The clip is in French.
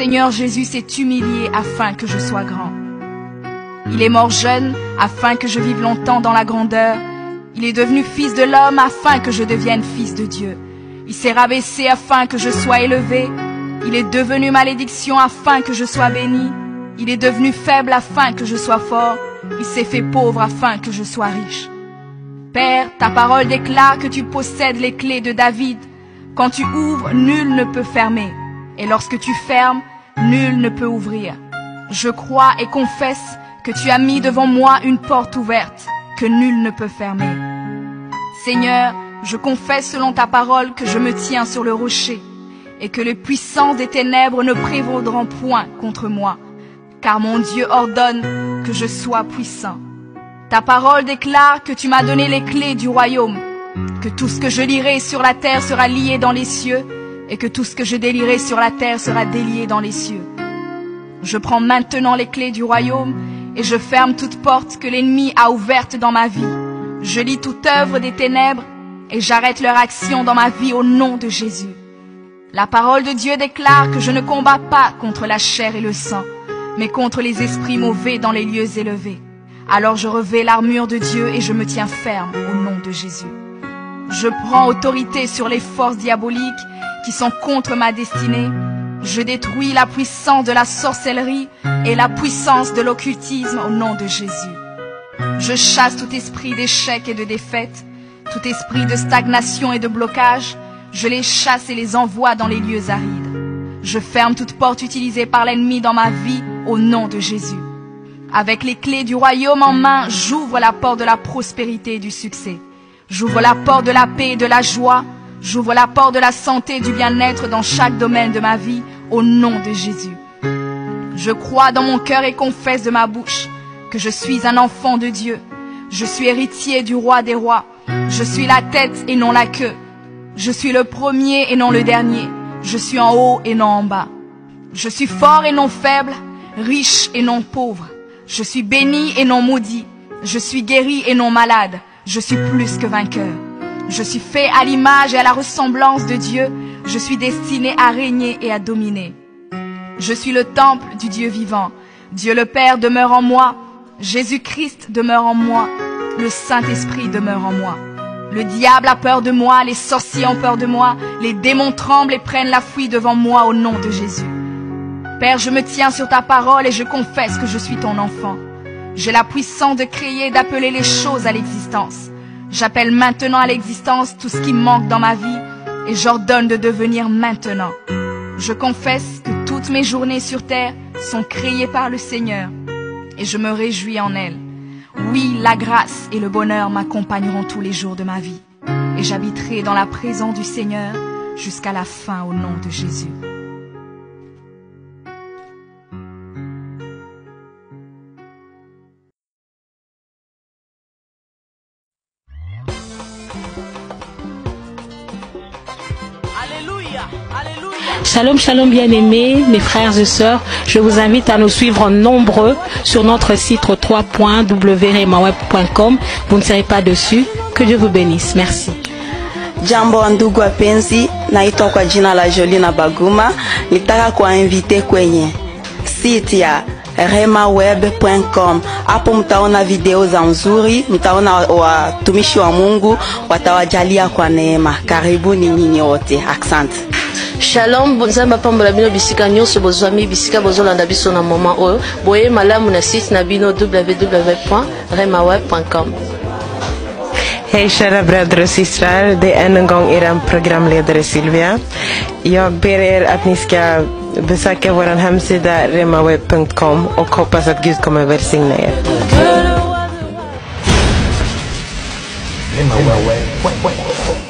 Seigneur Jésus s'est humilié afin que je sois grand. Il est mort jeune afin que je vive longtemps dans la grandeur. Il est devenu fils de l'homme afin que je devienne fils de Dieu. Il s'est rabaissé afin que je sois élevé. Il est devenu malédiction afin que je sois béni. Il est devenu faible afin que je sois fort. Il s'est fait pauvre afin que je sois riche. Père, ta parole déclare que tu possèdes les clés de David. Quand tu ouvres, nul ne peut fermer. Et lorsque tu fermes, nul ne peut ouvrir. Je crois et confesse que tu as mis devant moi une porte ouverte que nul ne peut fermer. Seigneur, je confesse selon ta parole que je me tiens sur le rocher et que les puissances des ténèbres ne prévaudront point contre moi, car mon Dieu ordonne que je sois puissant. Ta parole déclare que tu m'as donné les clés du royaume, que tout ce que je lierai sur la terre sera lié dans les cieux et que tout ce que je délierai sur la terre sera délié dans les cieux. Je prends maintenant les clés du royaume et je ferme toute porte que l'ennemi a ouverte dans ma vie. Je lis toute œuvre des ténèbres et j'arrête leur action dans ma vie au nom de Jésus. La parole de Dieu déclare que je ne combats pas contre la chair et le sang, mais contre les esprits mauvais dans les lieux élevés. Alors je revêts l'armure de Dieu et je me tiens ferme au nom de Jésus. Je prends autorité sur les forces diaboliques qui sont contre ma destinée. Je détruis la puissance de la sorcellerie et la puissance de l'occultisme au nom de Jésus. Je chasse tout esprit d'échec et de défaite, tout esprit de stagnation et de blocage. Je les chasse et les envoie dans les lieux arides. Je ferme toute porte utilisée par l'ennemi dans ma vie au nom de Jésus. Avec les clés du royaume en main, j'ouvre la porte de la prospérité et du succès. J'ouvre la porte de la paix et de la joie. J'ouvre la porte de la santé et du bien-être dans chaque domaine de ma vie, au nom de Jésus. Je crois dans mon cœur et confesse de ma bouche que je suis un enfant de Dieu. Je suis héritier du roi des rois. Je suis la tête et non la queue. Je suis le premier et non le dernier. Je suis en haut et non en bas. Je suis fort et non faible, riche et non pauvre. Je suis béni et non maudit. Je suis guéri et non malade. Je suis plus que vainqueur. Je suis fait à l'image et à la ressemblance de Dieu. Je suis destiné à régner et à dominer. Je suis le temple du Dieu vivant. Dieu le Père demeure en moi. Jésus-Christ demeure en moi. Le Saint-Esprit demeure en moi. Le diable a peur de moi, les sorciers ont peur de moi, les démons tremblent et prennent la fuite devant moi au nom de Jésus. Père, je me tiens sur ta parole et je confesse que je suis ton enfant. J'ai la puissance de créer et d'appeler les choses à l'existence. J'appelle maintenant à l'existence tout ce qui manque dans ma vie et j'ordonne de devenir maintenant. Je confesse que toutes mes journées sur terre sont créées par le Seigneur et je me réjouis en elles. Oui, la grâce et le bonheur m'accompagneront tous les jours de ma vie et j'habiterai dans la présence du Seigneur jusqu'à la fin au nom de Jésus. Shalom, shalom bien-aimés, mes frères et sœurs. Je vous invite à nous suivre nombreux sur notre site www.remaweb.com. Vous ne serez pas dessus. Que Dieu vous bénisse. Merci. Jambo ndugu wapenzi, naitwa kwa jina la Jolina Baguma. Nitaka kuwainvite kwenye site ya remaweb.com. Hapo mtaona video za nzuri, mtaona watumishi wa Mungu watawajalia kwa neema. Karibuni nyinyi wote. Asante. Shalom, bonzamba pambola bino bisika nyonso bozwami bisika bozolanda biso na moment oyo boye malamu na site na bino www.remaweb.com. Hej kära bröder och systrar, det är än en gång er programledare Sylvia. Jag ber er att ni ska besöka vår hemsida remaweb.com och hoppas att Gud kommer välsigna er. Remaweb.com